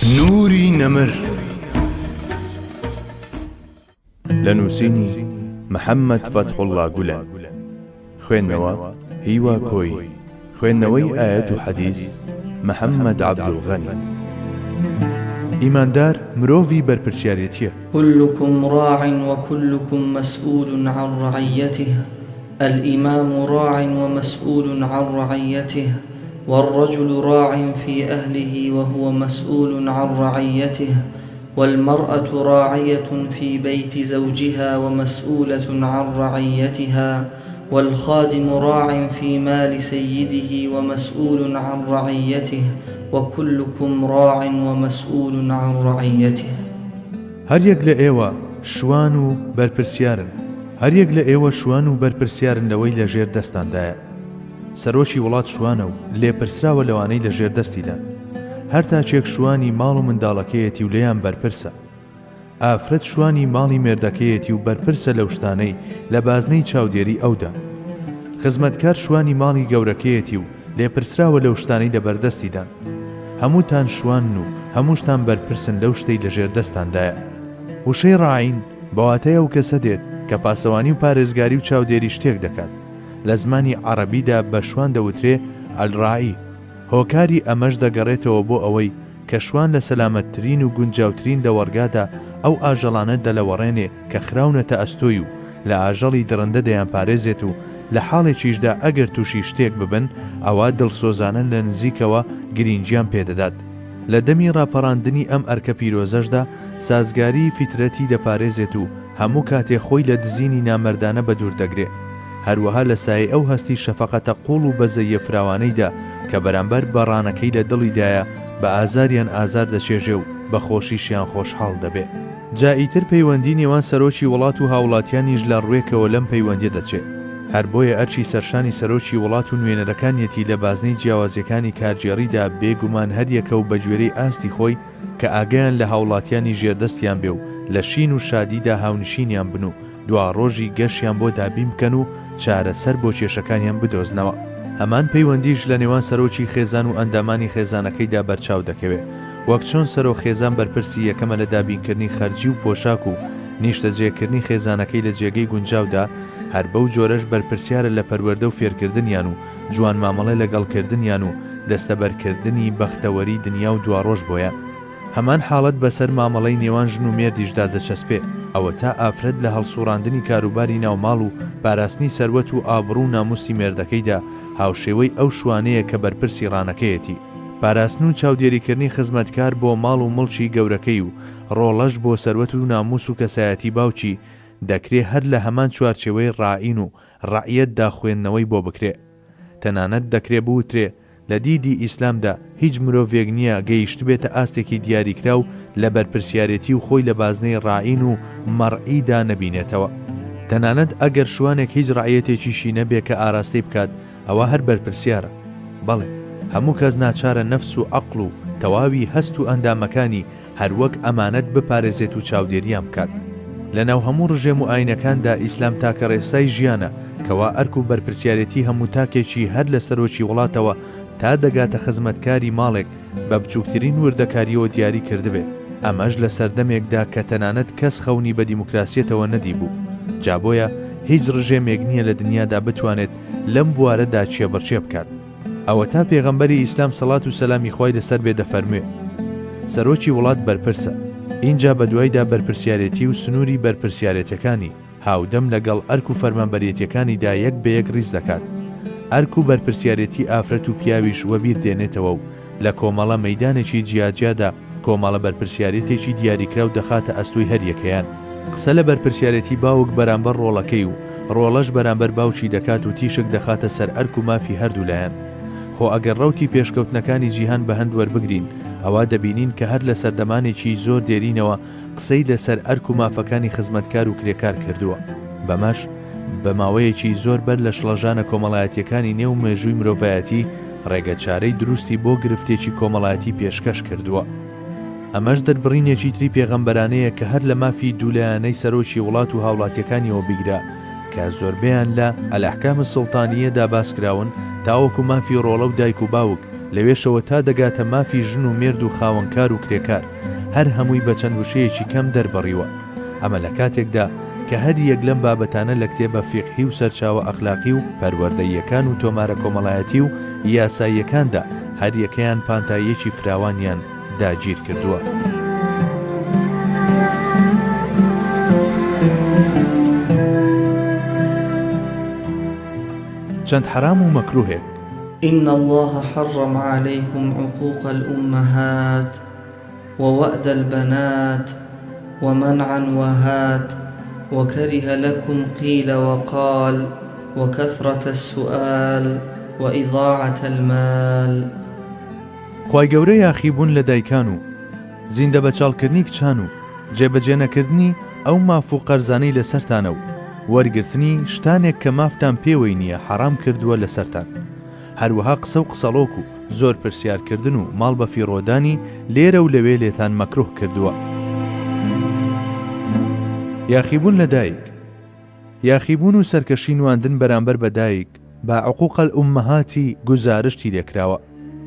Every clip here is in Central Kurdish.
نوری نەمر لە نووسینی محەممەد فەتحوڵڵا گولەن، خوێندنەوە هیوا کۆی، خوێندنەوەی ئایەت و حەدیث محەممەد عەبدوڵغەنی. ئیماندار مرۆڤی بەرپرسیارەتیە. كلكم راع وكلكم مسؤول عن رعيته. الإمام راع ومسؤول عن رعيته، والرجل راع في أهله وهو مسؤول عن رعيته، والمرأة راعية في بيت زوجها ومسؤولة عن رعيتها، والخادم راع في مال سيده ومسؤول عن رعيته، وكلكم راع ومسؤول عن رعيته. هەر یەک لە ئێوە شوان و بەرپرسیارن، هەر یەک لە ئێوە شوان و بەرپرسیارن لەوەی لە ژێر دەستاندایە. سەرۆکی وڵات شوانە و لێپرسراوە لەوانەی لە ژێر دەستیدان. هەر تاچێک شوانی ماڵ و منداڵەکەیەتی و لێیان بەرپرسە. ئافرەت شوانی ماڵی مێردەکەیەتی و بەرپرسە لەو شتانەی لە بازنەی چاودێری ئەودا. خزمەتکار شوانی ماڵی گەورەکەیەتی و لێپرسراوە لەو شتانەی لە بەردەستیدان. هەمووتان شوان و هەمووشتان بەرپرسن لەو شتەی لە ژێر دەستاندایە. وشەی ڕاعین بەواتەیە و کەسە دێت کە پاسەوانی و پارێزگاری و چاودێری شتێک دەکات. لە زمانی عەرەبیدا بە شوان دەوترێ ئەلڕاعی. هۆکاری ئەمەش دەگەڕێتەوە بۆ ئەوەی کە شوان لە سەلامەتترین و گونجاوترین لە وەرگادا ئەو ئاژەڵانە دەلەوەڕێنێ کە خراونەتە ئەستۆی و لە ئاژەڵی درەندە دەیان پارێزێت و لە حاڵێکیشدا ئەگەر تووشی شتێک ببن ئەوە دڵسۆزانە لە نزیکەوە گرینگیان پێدەدات. لە دەمی ڕاپەڕاندنی ئەم ئەرکە پیرۆزەشدا سازگاری فیترەتی دەپارێزێت و هەموو کاتێ خۆی لە دزینی نامەردانە بەدوور دەگرێت. هەروەها لە سایە ئەو هەستی شەفەقەتە قوڵ و بەزەیە فراوانەیدا کە بەرامبەر بەڕانەکەی لە دڵیدایە بە ئازاریان ئازار دەچێژێ و بە خۆشیشیان خۆشحاڵ دەبێت. جائیتر پەیوەندی نێوان سەرۆکی وڵات و هاوڵاتیانیش لە ڕوێکەوە لەم پەیوەندی دەچێت. هەر بۆیە ئەرچی سەرشانی سەرۆکی وڵات و نوێنەرەکانیەتی لە بازنەی جیاوازیەکانی کارگێڕیدا بێگومان هەریەکە و بە گوێرەی ئاستی خۆی کە ئاگیان لە هاوڵاتیانی ژێردەستیان بێ و لە شین و شادیدا هاونشینیان بن و دوا ڕۆژی گەشیان بۆ دابین بکەن و چارەسەر بۆ کێشەکانیان بدۆزنەوە. هەمان پەیوەندیش لە نێوان سەرۆکی خێزان و ئەندامانی خێزانەکەیدا بەرچاو دەکەوێت. وەک چۆن سەرۆک خێزان بەرپرسی یەکەمە لە دابینکردنی خەرجی و پۆشاک و نیشتەجێکردنی خێزانەکەی لە جێگەی گونجاودا، هەر بەو جۆرەش بەرپرسیارە لە پەروەردە و فێرکردنیان و جوان مامەڵە لەگەڵکردنیان و دەستەبەرکردنی بەختەوەری دنیا و دواڕۆژ بۆیان. هەمان حاڵەت بەسەر مامەڵەی نێوان ژن و مێردیشدا دەچەسپێ، ئەوە تا ئافرەت لە هەڵسوڕاندنی کاروباری ناوماڵ و پاراستنی سەروەت و ئابڕوو و ناموسی مێردەکەیدا هاوشێوەی ئەو شوانەیە کە بەرپرسی ڕانەکەیەتی. پاراستن و چاودێریکردنی خزمەتکار بۆ ماڵ و مڵکی گەورەکەی و ڕۆڵەش بۆ سەروەت و ناموس و کەسایەتی باوکی دەکرێت هەر لە هەمان چوارچێوەی ڕائین و ڕعیەتدا خوێندنەوەی بۆ بکرێ. تەنانەت دەکرێت بوترێ لە دیدی ئیسلامدا هیچ مرۆڤێک نییە گەیشت بێتە ئاستێکی دیاریکرا و لە بەرپرسیارەتی و خۆی لە بازنەی ڕائین و مەڕعیدا نەبینێتەوە. تەنانەت ئەگەر شوانێک هیچ ڕعیەتێکیشی نەبێ کە ئاراستەی بکات ئەوە هەر بەرپرسیارە. بەڵێ هەموو کەس ناچارە نەفس و عەقڵ و تەواوی هەست و ئەندامەکانی هەروەک ئەمانەت بپارێزێت و چاودێریان بکات. لەناو هەموو ڕژێم و ئاینەکاندا ئیسلام تاکە ڕێسای ژیانە کەوا ئەرک و بەرپرسیارەتی هەموو تاکێکی هەر لە سەرۆکی وڵاتەوە تا دەگاتە خزمەتکاری ماڵێک بە بچووکترین وردەکاریەوە دیاری کردبێت. ئەمەش لە سەردەمێکدا کە تەنانەت کەس خەونی بە دیموکراسیەتەوە نەدی بوو. جابۆیە هیچ ڕژێمێک نییە لە دنیادا بتوانێت لەم بوارەدا چێبڕچێ بکات. ئەوە تا پێغەمبەری ئیسلام سەڵات و سەلامی خوای لەسەر بێ دەفەرموێ سەرۆکی وڵات بەرپرسە. اینجا بە دوایدا بەرپرسیارەتی و سنووری بەرپرسیارەتەکانی هاودەم لەگەڵ ئەرک و فەرمانبەریەتیەکانیدا یەک بە یەک ڕیز دەکات. ئەرک و بەرپرسیارەتی ئافرەت و پیاویش وەبیر دێنێتەوە و لە کۆمەڵە مەیدانێکی جیاجیادا کۆمەڵە بەرپرسیارەتێکی دیاریکرا و دەخاتە ئەستۆی هەریەکەیان. قسە لە بەرپرسیارەتی باوک بەرامبەر ڕۆڵەکەی و ڕۆڵەش بەرامبەر باوکی دەکات و تیشک دەخاتە سەر ئەرک و مافی هەردوو لایەن. خۆ ئەگەر ڕەوتی پێشکەوتنەکانی جیهان بە هەند وەربگرین ئەوە دەبینین کە هەر لە سەردەمانێکی زۆر دێرینەوە قسەی لەسەر ئەرک و مافەکانی خزمەتکار و کرێکار کردووە. بەمەش بە ماوەیەکی زۆر بەر لە شڵەژانە کۆمەڵایەتیەکانی نێو مێژووی مرۆڤایەتی ڕێگە چارەی دروستی بۆ گرفتێکی کۆمەڵایەتی پێشکەش کردووە. ئەمەش دەربڕینێکی تری پێغەمبەرانەیە کە هەر لە مافی دوولایانەی سەرۆکی وڵات و هاوڵاتیەکانیەوە بیگرا کە زۆربیان لە ئەلەحکام سڵتانیەدا باسکراون تاوەکو مافی ڕۆڵە و دایک و باوک لەوێشەوە تا دەگاتە مافی ژن و مێرد و خاوەنکار و کرێکار هەر هەمووی بە چەند وشەیەکی کەم دەربڕیوە. ئەمە لە کاتێکدا کە هەر یەک لەم بابەتانە لە کتێبە فیقهی و سەرچاوە ئەخلاقی و پەروەردەییەکان و تۆمارە کۆمەڵایەتی و یاساییەکاندا هەر یەکەیان پانتاییەکی فراوانیان داگیر کردووە. چەند حرام و مەکروهێک. إن الله حرم عليكم عقوق الأمهات ووأد البنات ومنع وهات وكره لكم قيل وقال وكثرة السؤال وإضاعة المال. خوای گەورە یاخیبوون لە دایکان و زیندە بەچاڵکردنی کچان و جێبەجێنەکردنی ئەو ماف و قەرزانەی لەسەرتانە و وەرگرتنی شتانێک کە مافتان پێوەی نییە حرام کردووە لەسەرتان. هەروەها قسە و قسەڵۆک و زۆر پرسیارکردن و ماڵ بە فیڕۆدانی لێرە و لەوێ لێتان مەکروه کردووە. یاخیبوون لە دایک. یاخیبوون و سەرکەشی نواندن بەرامبەر بە دایک بە عقوق الئومەهاتی گزارشتی لێکراوە.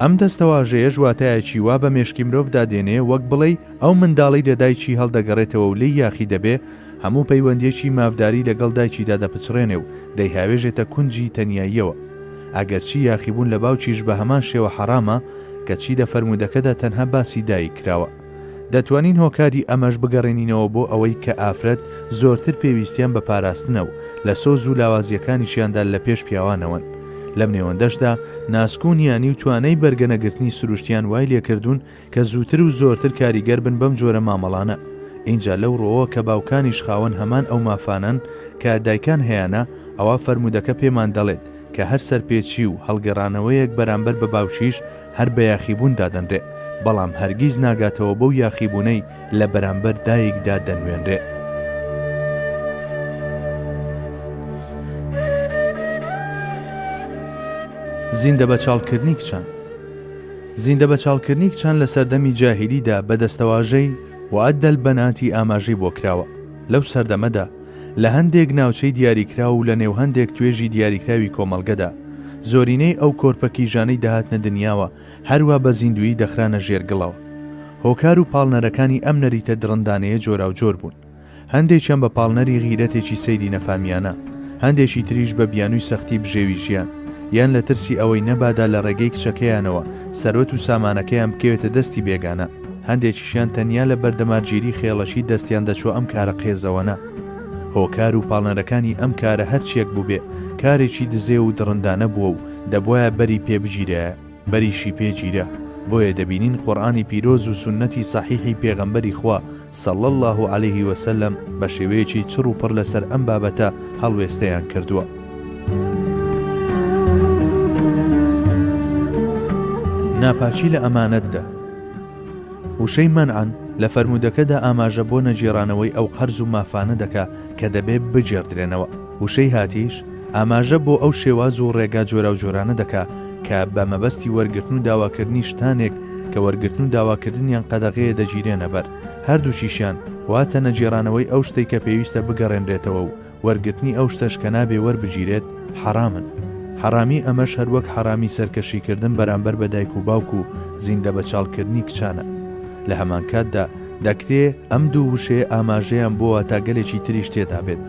ئەم دەستەواژەیە ژواتایەکی وا بە مێشکی مرۆڤ دادێنێ وەک بڵێ ئەو منداڵی لە دایکی هەڵدەگەڕێتەوە و لی یاخی دەبێ هەموو پەیوەندیەکی مافداری لەگەڵ دایکیدا دەپچڕێنێ و دەیهاوێژێتە کونجی تەنیاییەوە. ئەگەرچی یاخیبوون لە باوکیش بە هەمان شێوە حرامە کەچی لە فەرمودەکەدا تەنها باسی دایک کراوە. دەتوانین هۆکاری ئەمەش بگەڕێنینەوە بۆ ئەوەی کە ئافرەت زۆرتر پێویستیان بە پاراستنە و لە سۆز و لاوازیەکانیشیاندا لە پێش پیاوانەوەن. لەم نێوەندەشدا ناسکوونیانی و توانای بەرگەنەگرتنی سروشتیان وای لێکردوون کە زووتر و زۆرتر کاریگەر بن بەم جۆرە مامەڵانە. اینجا لەو ڕۆوە کە باوکانیش خاوەن هەمان ئەو مافانن کە دایکان هەیەە ئەوە فەرمودەکە پێمان دەڵێت کە هەر سەرپێچی و هەڵگەڕانەوەیەک بەرامبەر بە باوشیش هەر بە یاخیبوون دادەنرێ، بەڵام هەرگیز ناگاتەوە بەو یاخیبوونەی لە بەرامبەر دایکدا دەنوێنرێ. زیندە بە چاڵکردنی کچان. زیندە بە چاڵکردنی کچان لە سەردەمی جاهیلیدا بە دەستەواژەی وعەدە بەناتی ئاماژەی بۆ کراوە. لەو سەردەمەدا لە هەندێک ناوچەی دیاریکرا و لە نێو هەندێک توێژی دیاریکراوی کۆمەڵگەدا زۆرینەی ئەو کۆرپەکیژانەی داهاتنە دنیاوە هەروە بە زیندویی دەخرانە ژێرگڵەوە. هۆکار و پاڵنەرەکانی ئەم نەریتە درڕندانەیە جۆرا و جۆر بوون. هەندێکیان بە پاڵنەری غیرەتێکی سەیری نەفامیانە، هەندێکی تریش بە بیانووی سەختی بژێوی ژیان یان لە ترسی ئەوەی نەبادا لە ڕێگەی کچەکەیانەوە سەرۆت و سامانەکەیان بکەوێتە دەستی بێگانە. هەندێکیشیان تەنیا لە بەردەمارگیری خێڵەشی دەستیان دەچۆ ئەم کارە قێزەوەنە. هۆکار و پاڵنەرەکانی ئەم کارە هەرچیەک بوو بێ کارێکی دزێ و درڕندانە بووە و دەبوایە بەری پێبگیرە، بەریشی پێگیرە. بۆیە دەبینین قورئانی پیرۆز و سنەتی سەحیحی پێغەمبەری خوا صلی الله علیه وسلم بە شێوەیەکی چڕ و پڕ لەسەر ئەم بابەتە هەڵوێستەیان کردووە. ناپاچی لە ئەمانەتدا. وشەی مەنعەن لە فەرمودەکەدا ئاماژە بۆ نەجێڕانەوەی ئەو قەرز و مافانە دەکا کە دەبێت بجێڕدرێنەوە. وشەی هاتیش ئاماژە بۆ ئەو شێواز و ڕێگا جۆرا و جۆرانە دەکا کە بە مەبەستی وەرگرتن و داواکردنی شتانێک کە وەرگرتن و داواکردنیان قەدەغەیە دەگیرێنە بەر. هەردووشیشیان واتە نەجێڕانەوەی ئەو شتەی کە پێویستە بگەڕێنرێتەوە و وەرگرتنی ئەو شتەش کە نابێ وەربگیرێت حرامن. حرامی ئەمەش هەروەک حرامی سەرکەشیکردن بەرامبەر بە دایک و باوک و زیندە بە چاڵکردنی کچانە. لە هەمان کاتدا دەکرێ ئەم دوو وشەیە ئاماژەیان بۆەوە تا گەلێکی تریش تێدا بێت.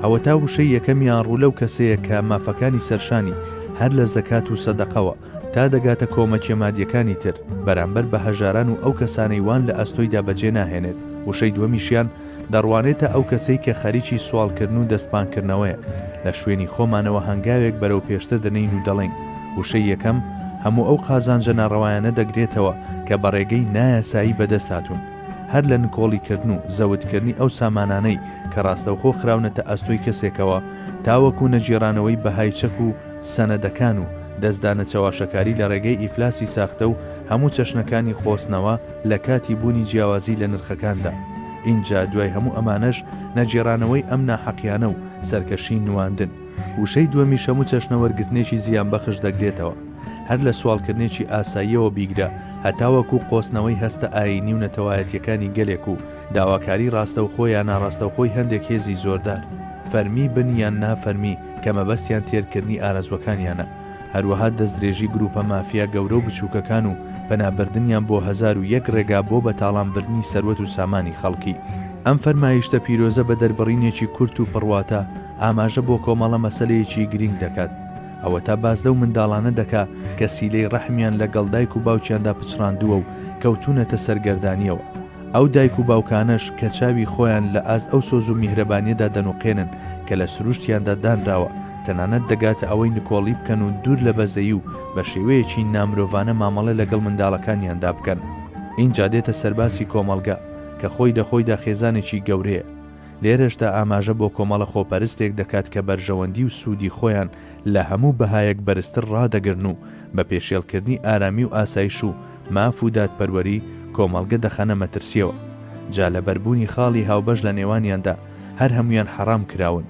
ئەوە تا وشەی یەکەمیان ڕوو لەو کەسەیە کە مافەکانی سەرشانی هەر لە زەکات و سەدەقەوە تا دەگاتە کۆمەکیە مادیەکانی تر بەرامبەر بە هەژاران و ئەو کەسانەی وان لە ئەستۆیدا بەجێ ناهێنێت. وشەی دووەمیشیان دەڕوانێتە ئەو کەسەی کە خەریکی سوالکردن و دەستپانکردنەوەیە لە شوێنی خۆمانەوە هەنگاوێک بەرەو پێشتر دەنین و دەڵێن. وشەی یەکەم هەموو ئەو قازانجە ناڕەوایانە دەگرێتەوە کە بە ڕێگەی نایاسایی بەدەست هاتوون، هەر لە نکۆڵیکردن و زەوتکردنی ئەو سامانانەی کە ڕاستەوخۆ خراونەتە ئەستۆی کەسێکەوە تاوەکو نەجێڕانەوەی بەهای چەک و سەنەدەکان و دەستدانە چاواشەکاری لە ڕێگەی ئیفلاسی ساختە و هەموو چەشنەکانی خۆستنەوە لە کاتی بوونی جیاوازی لە نرخەکاندا. اینجا دوای هەموو ئەمانەش نەجێڕانەوەی ئەم ناحەقیانە و سەرکەشی نواندن. وشەی دووەمیش هەموو چەشنەوەرگرتنێکی زیان بەخش دەگرێتەوە، هەر لە سوالکردنێکی ئاساییەوە بیگرە هەتاوەکو قۆستنەوەی هەستە ئاینی و نەتەوایەتیەکانی گەلێک و داواکاری ڕاستەوخۆ یان ناڕاستەوخۆی هەندێک هێزی زۆردار، فەرمی بن یان نافەرمی کە مەبەستیان تێرکردنی ئارەزوەکانیانە. هەروەها دەستدرێژی گروپە مافیا گەورە و بچووکەکان و پەنابردنیان بۆ 1001 ڕێگا بۆ بەتاڵانبردنی سەروەت و سامانی خەڵکی. ئەم فەرمایشتە پیرۆزە بە دەربڕینێکی کورت و پڕواتە ئاماژە بۆ کۆمەڵە مەسەلەیەکی گرنگ دەکات. ئەوە تا باز لەو منداڵانە دەکا کە سیلەی ڕەحمیان لەگەڵ دایک و باوکیاندا پچڕاندووە و کەوتونەتە سەرگەردانیەوە. ئەو دایک و باوکانەش کە چاوی خۆیان لە ئاست ئەو سۆز و میهرەبانیەدا دەنوقێنن کە لە سروشتیاندا دانراوە، تەنانەت دەگاتە ئەوەی نکۆڵی بکەن و دوور لە بەزەیی و بە شێوەیەکی نامرۆڤانە مامەڵە لەگەڵ منداڵەکانیاندا بکەن. اینجا دێتە سەرباسی کۆمەڵگە کە خۆی دەخۆیدا خێزانێکی گەورەیە. لێرەشدا ئاماژە بۆ کۆمەڵە خۆپەرستێک دەکات کە بەرژەوەندی و سوودی خۆیان لە هەموو بەهایەک بەرزتر ڕادەگرن و بە پێشێڵکردنی ئارامی و ئاسایش و ماف و دادپەروەری کۆمەڵگە دەخەنە مەترسیەوە. جا لە بەربوونی خاڵی هاوبەش لە نێوانیاندا هەر هەمویان حەرام کراون.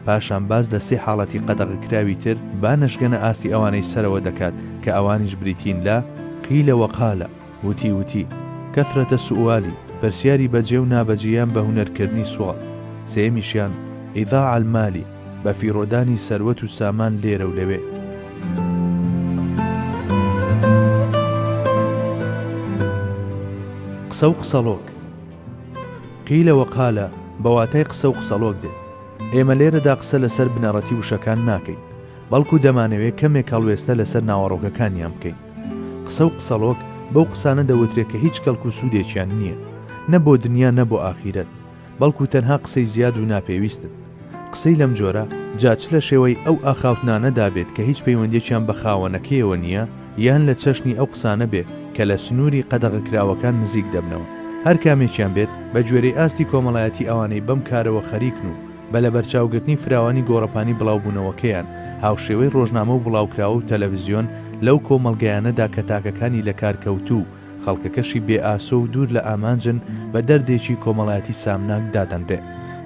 پاشان باز لە سێ حاڵەتی قەدەغکراوی تر بانەشگەنە ئاستی ئەوانەی سەرەوە دەکات کە ئەوانیش بریتین لە قیلە وەقالە، وتی کەثرەتە سوئالی، پرسیاری بەجێ و نابەجێیان بە هونەرکردنی سوال. سێمیشیان ئیضاع المالی، بە فیڕۆدانی سەروەت و سامان لێرە و لەوێ. قسە و قسەڵۆک. قیلە وەقالە بەواتای قسە و قسەڵۆک دێت. ئێمە لێرەدا قسە لەسەر بنەڕەتی وشەکان ناکەین، بەڵکو دەمانەوێت کەمێک هەڵوێستە لەسەر ناوەڕۆکەکانیان بکەین. قسە و قسەڵۆک بەو قسانە دەوترێت کە هیچ کەڵک و سوودێکیان نییە، نە بۆ دنیا نە بۆ ئاخیرەت، بەڵکو تەنها قسەی زیاد و ناپێویستن. قسەی لەم جۆرە جاچ لە شێوەی ئەو ئاخاوتنانەدا بێت کە هیچ پەیوەندێکیان بە خاوەنەکەیەوە نییە، یان لە چەشنی ئەو قسانە بێت کە لە سنووری قەدەغکراوەکان نزیک دەبنەوە. هەر کامێکیان بێت بە گوێرەی ئاستی کۆمەڵایەتی ئەوانەی بەم کارەوە خەریکن و بە لە بەرچاوگرتنی فراوانی گۆڕەپانی بڵاوبوونەوەکەیان هاوشێوەی ڕۆژنامە و بڵاوکراوە و تەلەڤیزیۆن لەو کۆمەڵگەیانەدا کە تاکەکانی لە کارکەوتوو خەڵکەکەشی بێ ئاسۆ و دوور لە ئامانجن بە دەردێکی کۆمەڵایەتی سامناک دادەنرێ.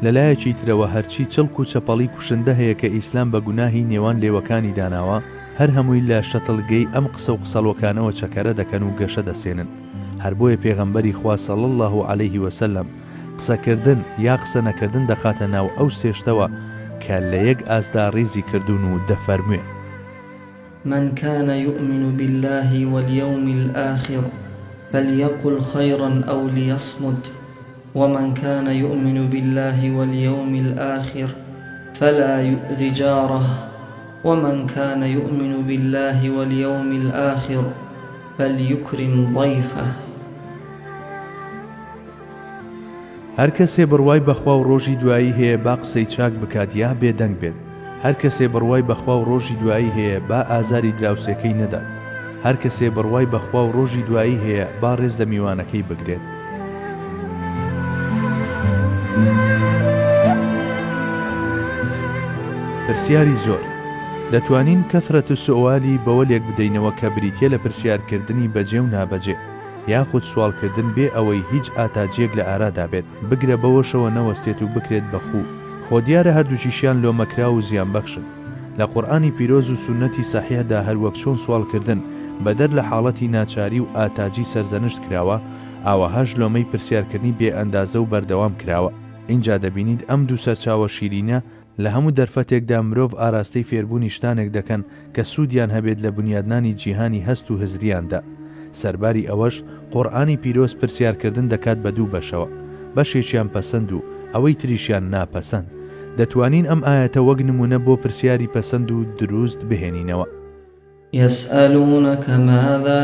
لەلایەکی ترەوە هەرچی چڵک و چەپەڵی کوشندە هەیە کە ئیسلام بە گوناهی نێوان لێوەکانی داناوە، هەر هەمووی لە شەتڵگەی ئەم قسە و قسەڵۆکانەوە چەکەرە دەکەن و گەشە دەسێنن. هەر بۆیە پێغەمبەری خوا صلی الله علیه وسلم قسەکردن یا قسە نەکردن دەخاتە ناو ئەو سێشتەوە کە لە یەک ئاسدا ڕێزی کردوون و دەفەرموێ: من كان يؤمن بالله واليوم الآخر فليقل خيرا أو ليصمت، ومن كان يؤمن بالله واليوم الآخر فلا يؤذي جاره، ومن كان يؤمن بالله واليوم الآخر فليكرم ضيفه. هەر کەسێ بڕوای بەخوا و ڕۆژی دوایی هەیە با قسەی چاک بکات یا بێدەنگ بێت. هەر کەسێ بڕوای بەخوا و ڕۆژی دوایی هەیە با ئازاری دراوسەکەی نەدات. هەر کەسێ بڕوای بەخوا و ڕۆژی دوایی هەیە با ڕێز لە میوانەکەی بگرێت. پرسیاری زۆر. دەتوانین کەثرەت سوئالی بەوە لێک بدەینەوە کە بریتیە لە پرسیارکردنی بەجێ و نابەجێ، یاخود سوالکردن بێ ئەوەی هیچ ئاتاجیەک لە ئارادا بێت، بگرە بەوەشەوە نەوەستێت و بکرێت بەخوو. خۆ دیارە هەردووچیشیان لۆمەکرا و زیان بەخشن. لە قورئانی پیرۆز و سونەتی سەحیحدا هەروەک چۆن سوالکردن بەدەر لە حاڵەتی ناچاری و ئاتاجی سەرزەنشت کراوە، ئاوەهاش لۆمەی پرسیارکردنی بێ ئەندازە و بەردەوام کراوە. اینجا دەبینیت ئەم دوو سەرچاوە شیرینە لە هەموو دەرفەتێکدا مرۆڤ ئاراستەی فێربوونی شتانێک دەکەن کە سوودیان هەبێت لە بنیادنانی جیهانی هەست و هزریاندا. سەرباری ئەوەش قورئانی پیرۆز پرسیارکردن دەکات بە دوو بەشەوە، بەشێکیان پەسەند و ئەوەی تریشیان ناپەسەند. دەتوانین ئەم ئاەتە وەک نمونە بۆ پرسیاری پەسەند و دروست بهێنینەوە. يسألونك ماذا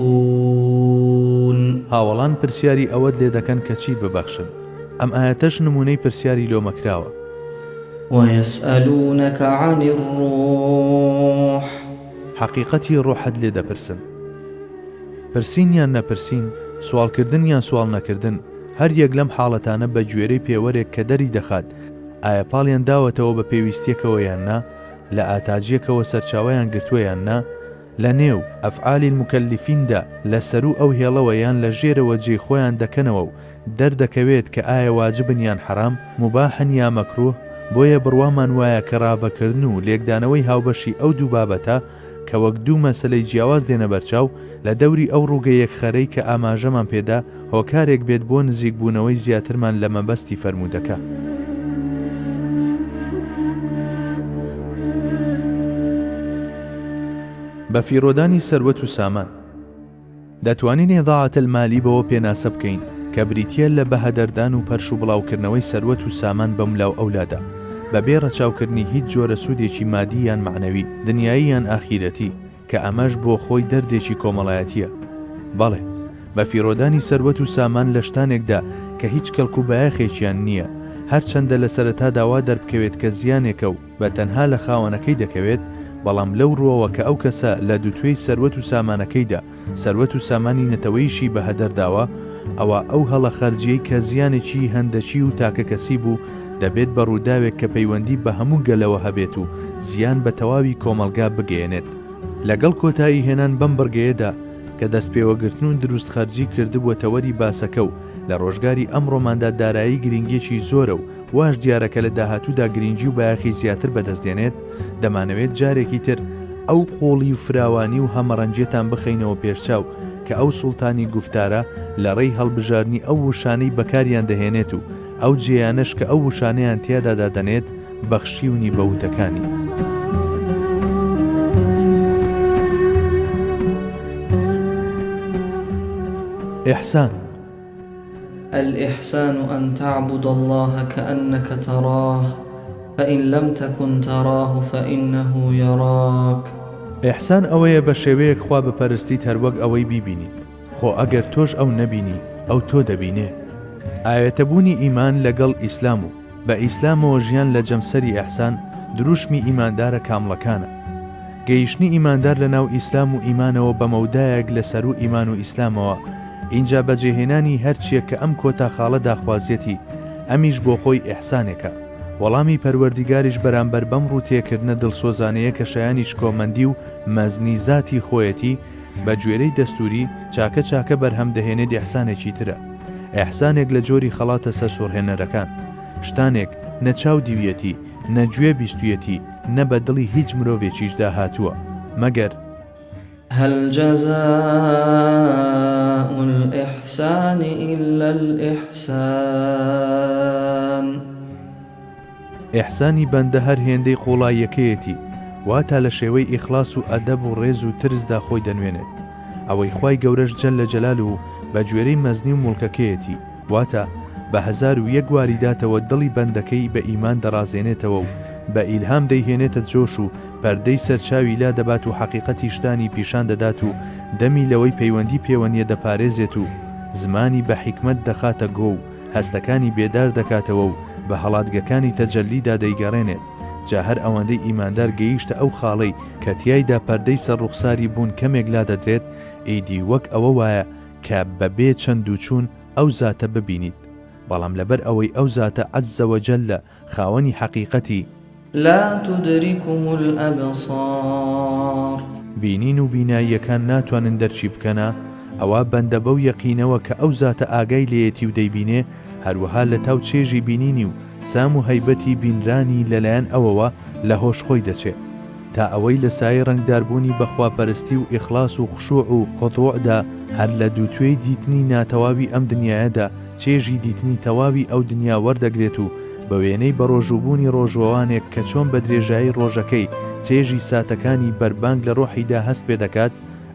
ينفقون. هاوڵان پرسیاری ئەوەت لێ دەکەن کە چی ببەخشن. ئەم ئاەتەش نمونەی پرسیاری لۆمەکراوە. ويسألونك عن الروح. حقیقەتی ڕۆحت لێ دەپرسن. پرسین یان نەپرسین، سوالکردن یان سوال نەکردن، هەر یەک لەم حاڵەتانە بە گوێرەی پێوەرێک کە دەری دەخات ئایا پاڵیان داوەتەوە بە پێویستیەکەوە یان نا، لە ئاتاجیەکەوە سەرچاوەیان گرتووە یان نا، لە نێو ئەفعالی المکەلفیندا لە سەرو ئەو هێڵەوە یان لە ژێرەوە جێی خۆیان دەکەنەوە و دەردەکەوێت کە ئایا واجبن یان حرام، مباحن یا مەکروه. بۆیە بڕوامان وایە کە ڕاوەکردن و لێکدانەوەی هاوبەشی ئەو دوو بابەتە کە وەک دوو مەسەلەی جیاواز دێنە بەرچاو لە دەوری ئەو ڕووگە یەکخەرەی کە ئاماژەمان پێدا هۆکارێک بێت بۆ نزیک بوونەوەی زیاترمان لە مەبەستی فەرموودەکە. بە فیرۆدانی سەروەت و سامان. دەتوانین هێضاعەتە المالی بەوە پێناسە بکەین کە بریتیە لە بەهەدەردان و پەرش و بڵاوکردنەوەی سەروەت و سامان بە ملاو ئەولادا بەبێ ڕەچاوکردنی هیچ جۆرە سوودێکی مادی یان معنەوی، دنیایی یان ئاخیرەتی، کە ئەمەش بۆ خۆی دەردێکی کۆمەڵایەتیە. بەڵێ، بە فیرۆدانی سەروەت و سامان لە شتانێکدا کە هیچ کەلک و بایەخێکیان نییە، هەرچەندە لە سەرەتا داوا دەربکەوێت کە زیانێکە و بە تەنها لە خاوەنەکەی دەکەوێت، بەڵام لەو ڕۆوە کە ئەو کەسە لە دووتوێی سەروەت و سامانەکەیدا سەروەت و سامانی نەتەوەیشی بە هەدەرداوە، ئەوە ئەو هەڵە خەرجیەی کە زیانێکی هەندەچی و تاکە کەسی بوو دەبێت بە ڕووداوێک کە پەیوەندی بە هەموو گەلەوە هەبێت و زیان بە تەواوی کۆمەلگا بگەێنێت. لەگەڵ کۆتایی هێنان بەم بڕگەیەدا کە دەستپێوەگرتن و دروست خەرجی کردبووە تەوەری باسەکە و لە ڕۆژگاری ئەمڕۆماندا دارایی گرنگێکی زۆرە و واش دیارەکە لە داهاتوودا گرنگی و بایەخی زیاتر بەدەستێنێت، دەمانەوێت جارێکی تر ئەو قۆڵی و فراوانی و هەمەڕەنجێتان بخەینەوە پێشچاو کە ئەو سوڵتانی گوفتارە لە ڕێی هەڵبژارنی ئەو وشانەی بەکاریان دەهێنێت و ئەو جێیانش کە ئەو وشانەیان تیادا دادەنێت بەخشیونی بەوتەکانی. إحسان. الإحسان أن تعبد الله كأنك تراه فإن لم تكن تراه فإنه يراك. إحسان ئەوەیە بە شێوەیەک خوا بپەرستیت هەروەک ئەوەی بیبینیت، خۆ ئەگەر تۆش ئەو نەبینی ئەو تۆ دەبینێ. ئاەتەبوونی ئیمان لەگەڵ ئیسلام و بە ئیسلامەوە ژیان لە جەمسەری ئیحسان دروشمی ئیماندارە کامڵەکانە. گەیشتنی ئیماندار لە ناو ئیسلام و ئیمانەوە بە مەودایەک لەسەر و ئیمان و ئیسلامەوە، اینجا بەجێهێنانی هەرچیە کە ئەم کۆتا خاڵە داخوازیەتی ئەمیش بۆ خۆی ئیحسانێکە. وەڵامی پەروەردیگاریش بەرامبەر بەم ڕووتێکردنە دڵسۆزانەیە کە شایانی شکۆمەندی و مەزنی ذاتی خۆیەتی بە گوێرەی دەستوری چاکە چاکە بەرهەم دەهێنێت ئیحسانێکی ترە. ئیحسانێک لە جۆری خەڵاتە سەر سۆرهێنەرەکان، شتانێک نەچاو دیویەتی، نەگوێ بیستویەتی، نە بە دڵی هیچ مرۆڤێکیشدا هاتووە مەگەر هل جزاء الإحسان إلا الإحسان. ئیحسانی بەندە هەر هێندەی قوڵاییەکەیەتی، واتە لە شێوەی ئیخلاس و ئەدەب و ڕێز و ترسدا خۆی دەنوێنێت. ئەوەی خوای گەورەش جەلە جەلال و بە گوێرەی مەزنی و مولکەکەیەتی، واتە بە 1001 واریداتەوە دڵی بەندەکەی بە ئیمان دەڕازێنێتەوە و بە ئیلهام دەیهێنێتە جۆش و پەردەی سەرچاوی لا دەبات و حەقیقەتی شتانی پیشان دەدات و دەمی لەوەی پەیوەندی پێوەنیە دەپارێزێت و زمانی بە حیکمت دەخاتە گۆ و هەستەکانی بێدار دەکاتەوە و بە هەڵاتگەکانی تەجەلیدا دەیگەڕێنێت. جا هەر ئەوەندەی ئیماندار گەیشتە ئەو خاڵەی کە تیایدا پەردەی سەر ڕوخساری بوون کەمێک لا دەدرێت، ئیدی وەک ئەوە وایە کە بەبێ چەند و چوون ئەو زاتە ببینیت، بەڵام لەبەر ئەوەی ئەو زاتە عەزە وەجەلە خاوەنی حەقیقەتی لا تدركه الأبصار، بینین و بیناییەکان ناتوانن دەرچی بکەنە، ئەوە بەندە بەو یەقینەوە کە ئەو زاتە ئاگای لێیەتی و دەیبینێ، هەروەها لە تاو چێژی بینینی و سام و هەیبەتی بینرانی لەلایەن ئەوەوە لە هۆش خۆی دەچێت، تا ئەوەی لە سای ڕنگداربوونی بەخواپەرستی و ئیخلاس و خشوع و خۆتۆعدا هەر لە دووتوێی دیتنی ناتەواوی ئەم دنیایەدا چێژی دیتنی تەواوی ئەو دنیا وەردەگرێت و بە وێنەی بەڕۆژوبوونی ڕۆژوەوانێک کە چۆن بە درێژایی ڕۆژەکەی چێژی ساتەکانی بەربانگ لە ڕۆحیدا هەست پێ دەکات،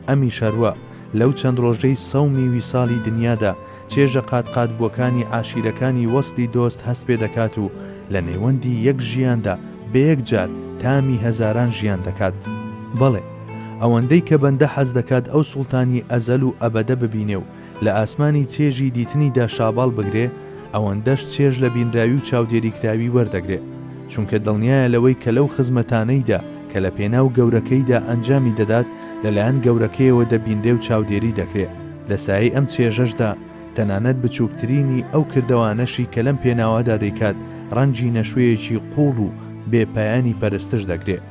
ئەمی شەروە لەو چەند ڕۆژەی سەومی ویساڵی دنیادا چێژە قاتقات بووەکانی عاشیرەکانی وەستی دۆست هەست پێ دەکات و لە نێوەندی یەک ژیاندا بە یەک جار تامی هەزاران ژیان دەکات. بەڵێ، ئەوەندەی کە بەندە حەز دەکات ئەو سوڵتانی ئەزەل و ئەبەدە ببینێ و لە ئاسمانی چێژی دیتنیدا شاباڵ بگرێ، ئەوەندەش چێژ لە بینراوی و چاودێریکراوی وەردەگرێ، چونکە دڵنیایە لەوەی کە لەو خزمەتانەیدا کە لە پێناو گەورەکەیدا ئەنجامی دەدات لەلایەن گەورەکەیەوە دەبیندێ و چاودێری دەکرێت. لە سایەی ئەم چێژەشدا تەنانەت بچووکترینی ئەو کردەوانەشی کە لەم پێناوادا دەیکات ڕەنجی نەشوەیەکی قوڵ و بێپایانی پەرستش دەگرێت.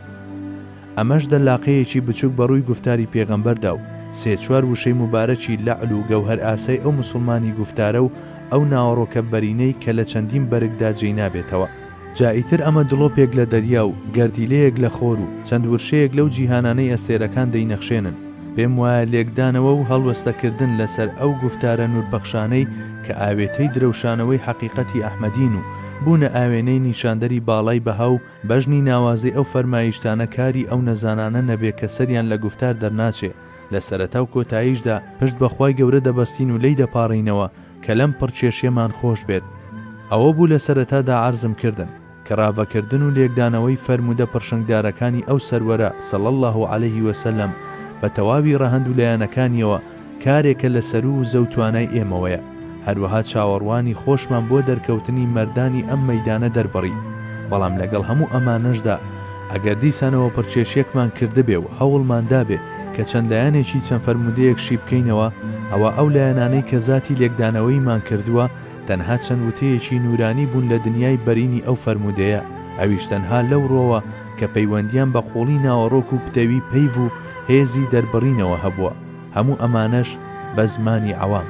ئەمەش دەلاقەیەکی بچووک بەڕووی گفتاری پێغەمبەردا و سێ-چوار وشەی مبارەکی لەعل و گەوهەر ئاسای ئەو موسڵمانی گفتارە و ئەو ناوەڕۆکە بەرینەی کە لە چەندین بەرگدا جێی نابێتەوە. جائیتر ئەمە دڵۆپێک لە دەریا و گەردیلەیەک لە خۆر و چەند ورشەیەک لەو جیهانانەی ئەستێرەکان دەینەخشێنن. پێم وایە لێکدانەوە و هەڵوەستەکردن لەسەر ئەو گفتارە نوربەخشانەی کە ئاوێتەی درەوشانەوەی حەقیقەتی ئەحمەدین و بوونە ئاوێنەی نیشاندەری باڵای بەها و بەژنی ناوازی ئەو فەرمایشتانە کاری ئەو نەزانانە نەبێ کە سەریان لە گفتار دەرناچێ. لە سەرەتا و کۆتاییشدا پشت بەخوای گەورە دەبەستین و لی دەپاڕینەوە کە لەم پڕچێشیەمان خۆش بێت. ئەوە بوو لە سەرەتادا عەرزم کردن کە ڕاوەکردن و لێکدانەوەی فەرموودە پڕشنگدارەکانی ئەو سەروەرە صلی الله عليه وسلم بە تەواوی ڕەهەند و لایەنەکانیەوە کارێکە لە سەر و زەوتوانای ئێمەوەیە. هەروەها چاوەڕوانی خۆشمان بۆ دەرکەوتنی مەردانی ئەم مەیدانە دەربڕی. بەڵام لەگەڵ هەموو ئەمانەشدا ئەگەر دیسانەوە پڕچێشیەکمان کردبێ و هەوڵماندا بێ کە چەند لایەنێکی چەند فەرمودەیەکشی بکەینەوە، ئەوە ئەو لایەنانەی کە ذاتی لێکدانەوەیمان کردووە تەنها چەند وتەیەکی نورانی بوون لە دنیای بەرینی ئەو فەرمودەیە، ئەویش تەنها لەو ڕۆوە کە پەیوەندیان بە قوڵی ناوەڕۆک و پتەوی پەیڤ و هێزی دەربڕینەوە هەبووە. هەموو ئەمانەش بە زمانی عەوام.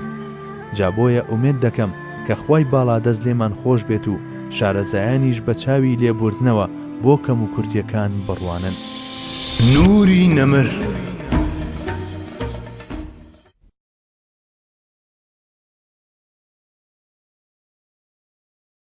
جا بۆیە ئومێد دەکەم کە خوای باڵا دەست لێمان خۆش بێت و شارەزایانیش بە چاوی لێبوردنەوە بۆ کەم و کورتیەکان بڕوانن. نوری نەمر